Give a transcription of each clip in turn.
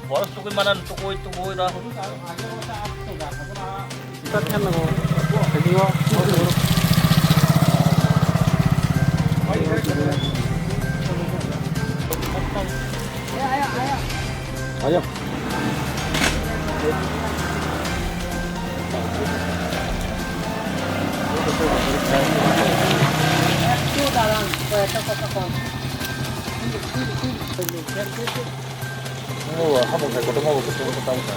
버럭 조금 만한 또고이라. 아니요. 한번 갈 것도 먹고 또 따보자.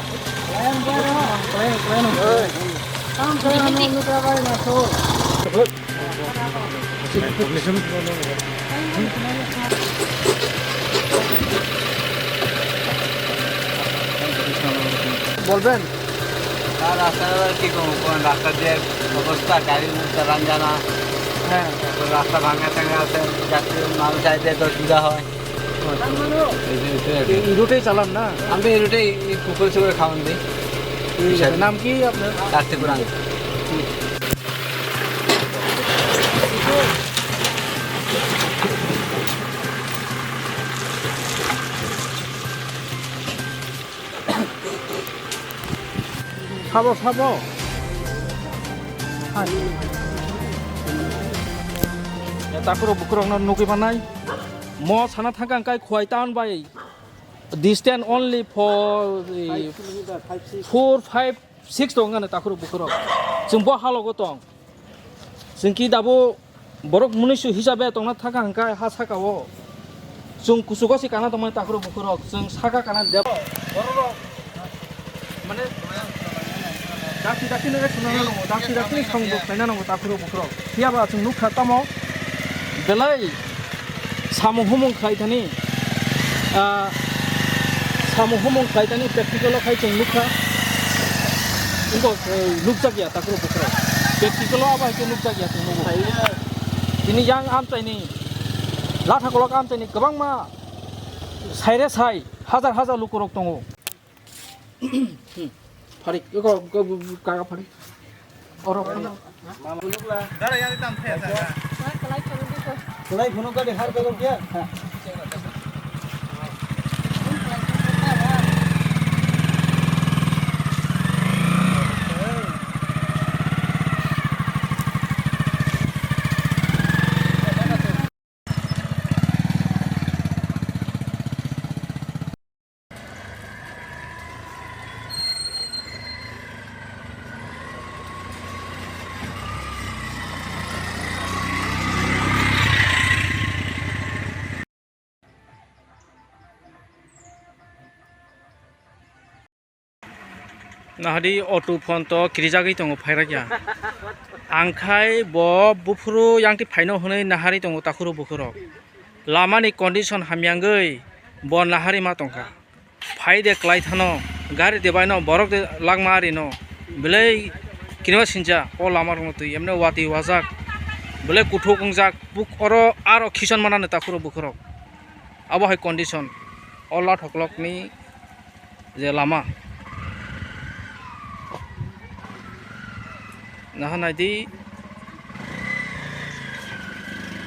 বলবেন রাস্তার কি কোন রাস্তা দিয়ে অবস্থা গাড়ি চালান জানা হ্যাঁ রাস্তা ভাঙা টাঙা আছে যাত্রী মাল চাইতে তো সুবিধা হয় এই রুটেই চালান না? আমি এই রুটে পুকুর চুকুরে খাওয়ান দিই। নাম কি আপনার? রাস্তা পুরান খাবো খাবো তারপরে বুকুরং নুকি বানাই ম সানা থাকা কাই খোয়াই town by distance only for 4, 5, 6 dong ngane takuru bukurok जों bo halogo tong जों ki dabo borok munisu hisabe tongna thaka hangkai ha sakao जों kusugosi kana tongmani takuru bukurok जों saka kana deb borok mane daki daki ne sunana nongo daki daki songbo kaina nongo takuru bukurok siaba जों nukha tamo belai samu humung khai thani samu humung khai thani practical khai जों nukha ingko nukjagia takuru bukurok practical aba ke nukjagia जों nugo dini yang amtai ni latha kolok amtai ni gobang ma saire sai hajar hajar lukurok tongo 파리 이거 가가 파리 어라 দাঁড়া ইয়ার দাম ফেয়া 그라이 보는 거리 하루 배고 게 Nahadi auto phone to kirijagi tongo phaira kya angkhai bo bufuru yang ti phaino honai nahari tongo takuru bufuro lamani condition hamyangai bon nahari ma tongka phai de klai thano gari de baino borok de langma ari no belai kinwa sinja o lamar no tu emne wati wajak belai kutho kongjak buk oro aro khison manane takuru bufuro abo hai condition ola thoklok ni je lama nahanadi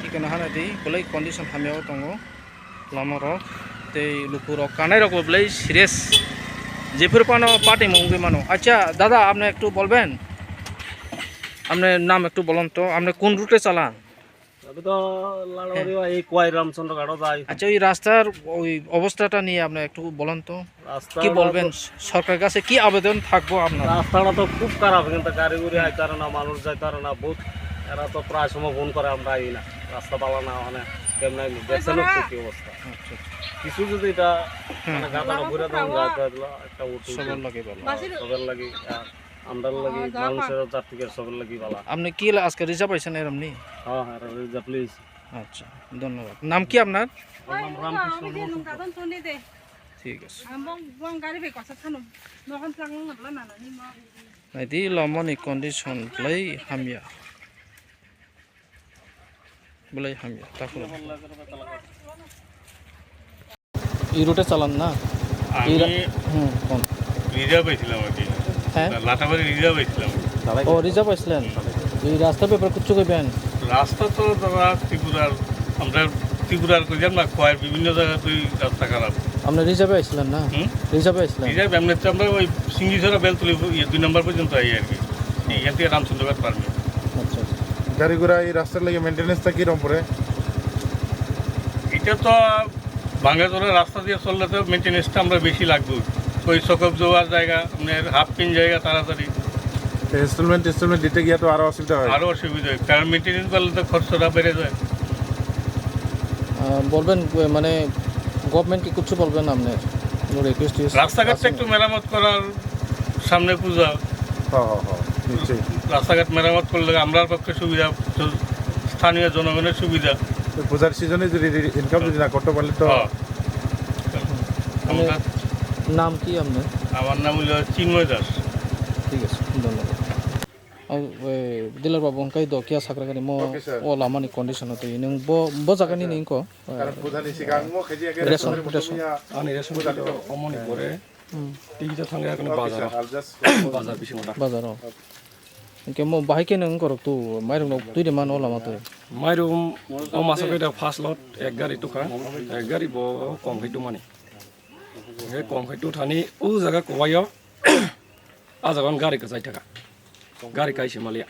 iko nahanadi bolai condition hameo tongo lamaro tei lupuro kanai rok bolai serious jefur pano party mongbe mano acha dada apne ekটু বলবেন আপনি নাম একটু বলুন তো আপনি কোন রুটে চালান আমি তো লালবাড়ি এই কোয়াই রামচন্দ্র ঘাটও যাই আচ্ছা ওই রাস্তার ওই অবস্থাটা নিয়ে আপনি একটু বলুন তো কি বলবেন সরকারের কাছে কি আবেদন থাকবো আপনার রাস্তাটা তো খুব খারাপ কিন্তু গাড়ি গুড়ি আইতে পারে না মানুষ যাইতে পারে না বহুত এরা তো প্রায় সময় ফোন করে আমরা আই না রাস্তা পালা না মানে কেমন দেখছেন কি অবস্থা কিছু যদি এটা মানে গাড়াটা ঘুরে দাম যাইতে একটা উঠে সবার লাগে ভালো সবার লাগি আমরার লাগি মানুষের যাত্রীদের সবার লাগি ভালো আপনি কি আজকে রিজার্ভ পাইছেন এরমনি হ্যাঁ হ্যাঁ রিজার্ভ প্লিজ আচ্ছা ধন্যবাদ নাম কি আপনার নাম রামকৃষ্ণ ঠিক আছে নাইদি লমনি কন্ডিশন প্লাই হামিয়া বলে হামিয়া তাকুরো এই রুটে চালান না কোন রিজার্ভ পাইছিলাম আর কি হ্যাঁ লাটাবাড়ি রিজার্ভ পাইছিলাম ও রিজার্ভ আসলেন এই রাস্তা পেপার কুচ্ছু কইবেন রাস্তা তো দাদা ত্রিপুরার আমরা ত্রিপুরার কইলাম না কয়েক বিভিন্ন জায়গায় তুই রাস্তা খারাপ আপনি রিজার্ভে আসলেন না রিজার্ভে আসলেন রিজার্ভ এমনিতে আমরা ওই সিঙ্গিছড়া বেলতলি 2 নম্বর পর্যন্ত আই আর কি এখান থেকে রামচন্দ্রঘাট পারমি আচ্ছা গাড়ি ঘোড়া এই রাস্তার লাগে মেনটেন্যান্সটা কিরকম পড়ে এটা তো বাঙ্গাচোরা রাস্তা দিয়ে চললে তো মেনটেন্যান্সটা আমরা বেশি লাগবে ওই সকপ যাওয়ার জায়গা আপনার হাফ পিন জায়গা তাড়াতাড়ি ইনস্টলমেন্ট দিতে গিয়ে তো আরো অসুবিধা হয় আরও অসুবিধা হয় কারণ মেনটেন্যান্স করলে তো খরচটা বেড়ে যায় বলবেন মানে গভর্নমেন্টকে কিছু বলবেন আপনি রিকোয়েস্ট রাস্তাঘাটটা একটু মেরামত করার সামনে পূজা হ্যাঁ নিশ্চয়ই রাস্তাঘাট মেরামত করলে আমরার পক্ষে সুবিধা স্থানীয় জনগণের সুবিধা পূজার সিজনে যদি ইনকাম যদি না করতে পারলে তো আমরা নাম কি আপনার আমার নাম হলো চিন্ময় দাস ঠিক আছে ধন্যবাদ দিলার বাবু কাই দ কিয়া সাকরা গানি মো ও লামানি কন্ডিশন তো নং ব জাগানি নিং ko কারণ পূজানি সিগাং মো খেজি আগে রেশন আনি রেশন অমনি করে টিকিটা থাঙ্গে এখন বাজার বাজার বিশি মটা বাজার কে মো বাহাইকে নং করক তু মাইরং ন তুই মান ও লামা তো মাইরুম ও মাসে কইটা ফার্স্ট লট এক গাড়ি টুকা এক গাড়ি ব কম খাইটু মানে হে কম খাইটু থানি ও জায়গা কবাইও আ জাগান গাড়ি কা যাই থাকা গাড়ি কাইছে মালিয়া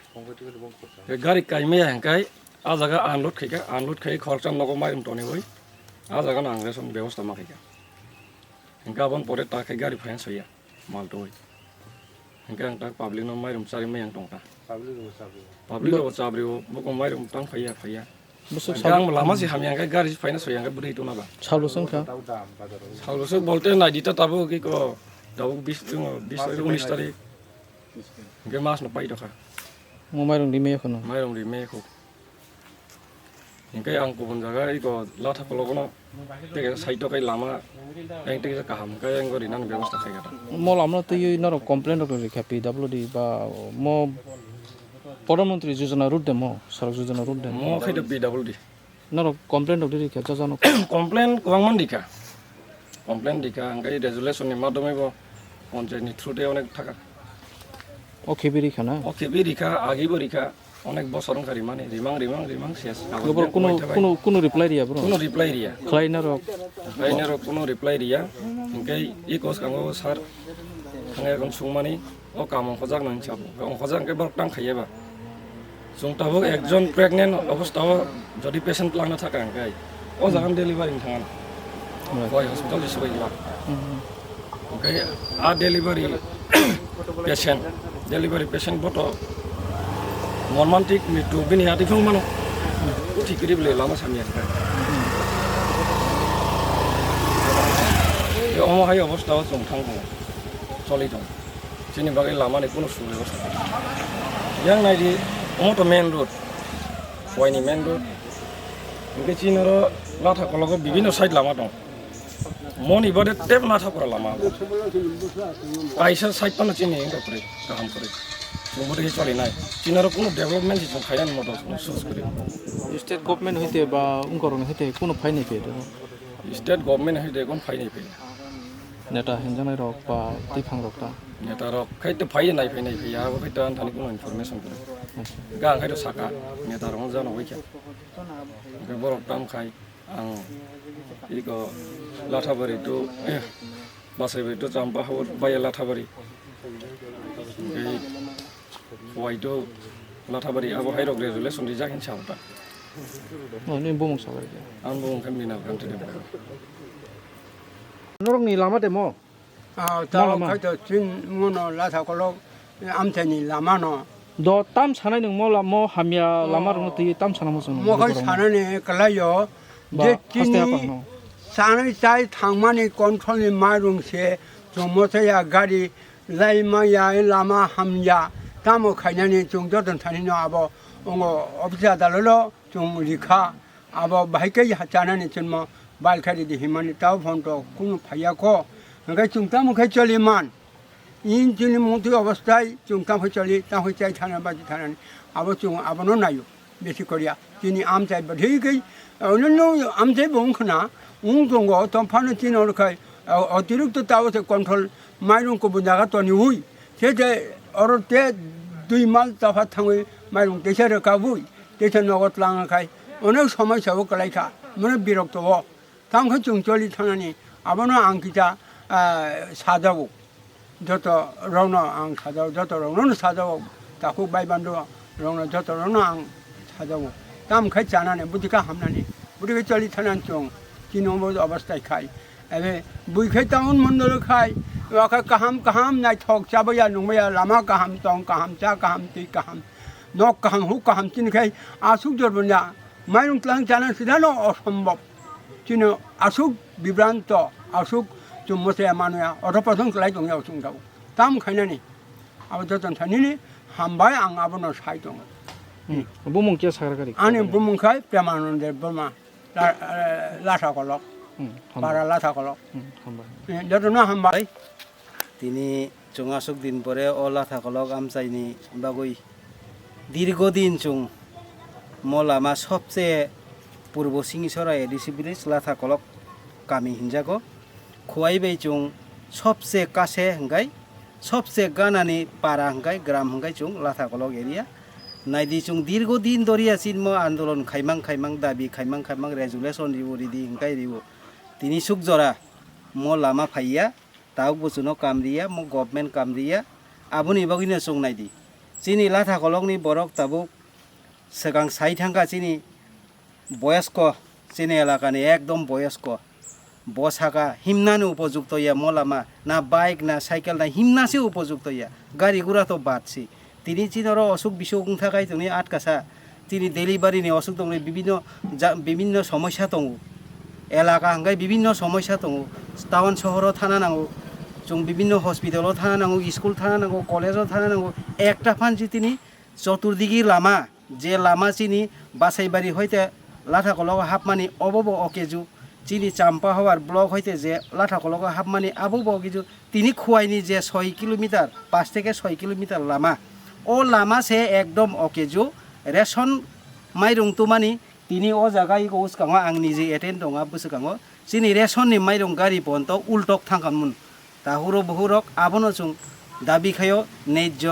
হে গাড়ি কাইমে হ্যাংকাই আ জায়গা আনলোড খাই খরচা নগো মাইরুম টনি হই আ জায়গা আংরেশন ব্যবস্থা মাখাইকা গাবন পরে তাকে গাড়ি ফাইন্স হইয়া মালটো হই hingga ang public no mayroon sari mayang tongka public ro sabrio buko mayroon tang phaya বুসু ang lama si hamyang ka gari phayna soyang ka budai to na ba ছালো সংখ্যা saulo so bolte na dita tabo ki ko daw 19 tarik hingga mas no pai to ka মো মাইরং দিমে এখন mayroon ri me ko hingga ang kubun jaga iko latha kologono tege saito kai lama ang tege kaham ka ang gori nan ব্যবস্থা khai gata মো আমরা তো এই নর complain করে রেখা PWD বা মো প্রধানমন্ত্রী যোজনা route দে মো সড়ক যোজনা রুট দে mo khai to pwd নর কমপ্লেন করে রেখা জানো komplain kubang dika komplain dika angkai resolution ni madome bo panchayat ni through te onek thaka ও খেবিরি খানা oke bi dika agi bo dika onek bosor ngari mane rimang শেষ গোবর কোনো reply দিয়া bro কোনো রিপ্লাই রিয়া ক্লাইনার kainero কোনো reply Riya angkai i kos kango sar angkai kon sungmani o kamong khojak nang chabo ong khojak angkai bor tang khayeba sungtabo ekjon pregnant অবস্থাও যদি patient লাগনা থাকা angkai o jagan delivery thangan koi hospital disobai la angkai a delivery patient boto মর্মান্তিক মৃত্যু বিনিহাতি ফং মানো ঠিক করে বলে লামা সামনে এই অমহাই অবস্থাও जों थांगो চলি দं जोंनि बागै लामानि কোনো সুব্যবস্থা yang নাইদি অমতো মেইন রোড ফয়নি মেইন রোড ওকে চিনর লাথা কলগো বিভিন্ন সাইড লামা দं মনি বডে টেপ লাথা করা লামা আইসা সাইড পানো চিনি করে কাম করে মোটামুটি চলে নাই চীনের কোনো ডেভেলপমেন্ট হিসেবে খাইনার মতো সোর্স করে স্টেট গভর্নমেন্ট হইতে বা উনকরণ হইতে কোনো ফাই নাই পেয়ে স্টেট গভর্নমেন্ট হইতে কোন ফাই নাই পেয়ে নেতা হিনজানাই রক বা টিফাং রকটা নেতা রক খাইতে ফাই নাই পেয়ে আবো খাইতে আনথানি কোনো ইনফরমেশন করে গাং খাইতো সাকা নেতা রং জানো হইছে বরক দাম খাই আং ইকো লাথাবারি তো বাসাইবাই তো চাম্পা হাওর বাইয়া লাথাবারি এই হয়তো লাথাবারি আবো হাইরক রেজুলেশন দি জাকিন সাউটা নি বমং সাবাই আন বমং খামিনাল কান্ট্রি দে নরংনি লামা দেমো তাও হয়তো চিন মনো লাথা কলক আমথেনি লামানো দ তাম সানাই নং মলা মো হামিয়া লামা রং তুই তাম সানামো जों মখাই সানানি কলাयो যে চিনি সানাই চাই থাংমানি কন্ট্রোলनि मारुंसे जमथया गाड़ी लाइमाया लामा हामया तामो खायनानि जों जदन थानिनो आबो अंगो अफिसा दाललो जों लिखा आबो बाहायके जानानि जन्म बालखारि दिहिमानि ताव फन्ट कुनु फायाखो ओंखाय जों तामोखाय चलिमान इन जोंनि मन्थि अवस्थाय जों तामोखाय चलि तामोखाय चाय थाना बाजि थानानि आबो जों आबोनो नायो বেশি করিয়া চিনি আম চাই বাঠেই অন্যান্য আম চাই বংখনা উং দङ দंफानो চিনরখাই অতিরিক্ত তাওতে কন্ট্রোল মাইরং কো জায়গা তো নিউই সেটা অরতে 2 মাস দফা থাঙ্গই মাইরং দেশে কাবুই দেশে নগদ লাঙাখাই অনেক সমস্যাও কলাইখা মানে বিরক্ত হ তামখাই जों চলি থানানি আবানো আংকিটা সাজাবো যত রওনা আং সাজাও যত রওনা সাজাও তাকু বাইবান্দ রওনা যত রওনা আং সাজাবো তামখাই জানানে বুদিকা হামনানি বুদিকা চলি থানান जों চিনবো অবস্থায় খাই এবে বুইখাই টাউন মন্ডল খাই ওখা কাহাম নাই ঠক চাবয়া নুময়া লামা কাহাম টং কাহাম চা কাহাম তুই কাহাম নক কাহাম হু কাহাম চিনখাই আসুক জরবনা মাইরং ক্লাং জানা সিধানো অসম্ভব চিন আসুক বিভ্রান্ত আসুক চুম্মসে মানুয়া অধপথং ক্লাই দङ यावसुं दाव ताम खायनानि आबो जतन थानिनि हामबाय आं आबोनो साइ दङ बुमुं के सागर गारि आनि बुमुंखाय प्रेमानन्द बर्मा लाथा कलक पारा लाथा कलक जतन हामबाय তিনি চুঙাসুক দিন পরে ও লাথা কলক আমচাইনি বাগুই দীর্ঘদিন চুং মলামা সবচেয়ে পূর্ব সিংসরা এডিসি ব্রিজ লাথা কলক কামি হিনজাগো খুয়াইবাই চুং সবচেয়ে কাছে হংগাই সবচেয়ে গানানি পারা হংগাই গ্রাম হংগাই চুং লাথা কলক এরিয়া নাইদি চুং দীর্ঘদিন দরিয়া চিনম আন্দোলন খাইমাং দাবি খাইমাং রেজুলেশন রিবো রিদি হংগাই রিবো তিনি সুক জরা মো লামা ফাইয়া তাও বুঝুনো কামরিয়া মো গভর্নমেন্ট কামরিয়া আবুনি বাগিনো চুং নাইদি চিনি লাথা কলকনি বরক তাবুক সেগাং সাই থাঙ্গা চিনি বয়স্ক চিনি এলাকানি একদম বয়স্ক বসাকা হিমনানো উপযুক্ত ইয়া মলামা না বাইক না সাইকেল না হিমনাসে উপযুক্ত ইয়া গাড়ি ঘোড়া তো বাড়ছি তিনি চিনর অসুখ বিসুখ থাকাই তুমি আটকাছা তিনি ডেলিভারিনি অসুখ দङ বিভিন্ন সমস্যা দङ এলাকা হাঙ্গাই বিভিন্ন সমস্যা দङ টাউন শহরাव থানা নাঙ্গো जों বিভিন্ন হসপিটালাव থানা নাঙ্গো স্কুল থানা নাঙ্গো কলেজাव থানা নাঙ্গো একটা ফানছি তিনি চতুর্দিকে লামা যে লামা চিনি বাসাইবাড়ি হইতে লাথা কলক হাফমানি অবব অকেজু চিনি চাম্পা হওয়ার ব্লক হইতে যে লাথা কলক হাফমানি আবব অকেজু তিনি খুয়াইনি যে 6 কিলোমিটার 5 থেকে 6 কিলোমিটার লামা ও লামা সে একদম অকেজু রেশন মাইরং তুমানি তিনি ও জায়গায় গৌসকাङ आं निजे एटेन्ड दङ बुसकाङ चिनि रेशननि माइरं गारि बन्त उल्टक थांखामोन ताहुरो बहुरक आबनो जों दाबि खायो नैज्य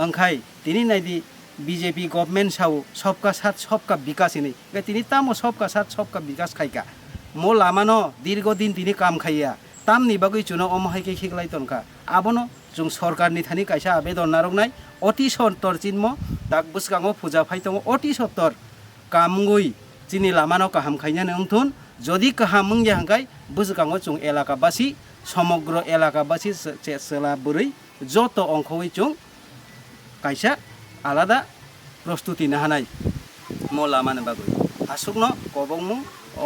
ओंखाय तिनि नायदि बीजेपी गभर्नमेंट साव सबका साथ सबका विकास नि तिनि तामो सबका साथ सबका विकास खाइका मो लामानो दीर्घदिन तिनि काम खाइया तामनि बागै चुनो अमहायके खिगलाय तनका आबनो जों सरकारनि थानि कायसा आबेदन नारंनाय अति सत्तर चिन्म दाग बुसकाङ फुजा फाइतङ अति सत्तर कामगुई चिनि लामानो काहाम खाइनानै उंथुन যদি কাহামং याहांगाय बुसकाङ जों एलाकाबासि समग्र एलाकाबासि सेला बुरै যত অংখই जों कायसा आलादा प्रस्तुति नाहानाय मो लामानो बागै आसुकनो कबंमु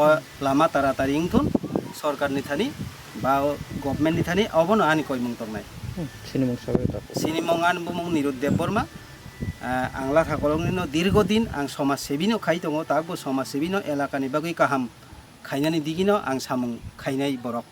ओ लामा तारातारि उंथुन सरकारनि थानि बा गभर्नमेन्टनि थानि अबनो आनि कयमं तंनाय सिनेमं सागर सिनेमं आन बुमं निरुद्देव बर्मा आं लाथा कलकनिनो दीर्घदिन आं समाज सेबिनो खाइ दङ ताबो समाज सेबिनो एलाकानि बागै काहाम खायनानै दिगिनो आं सामुं खायनाय बरक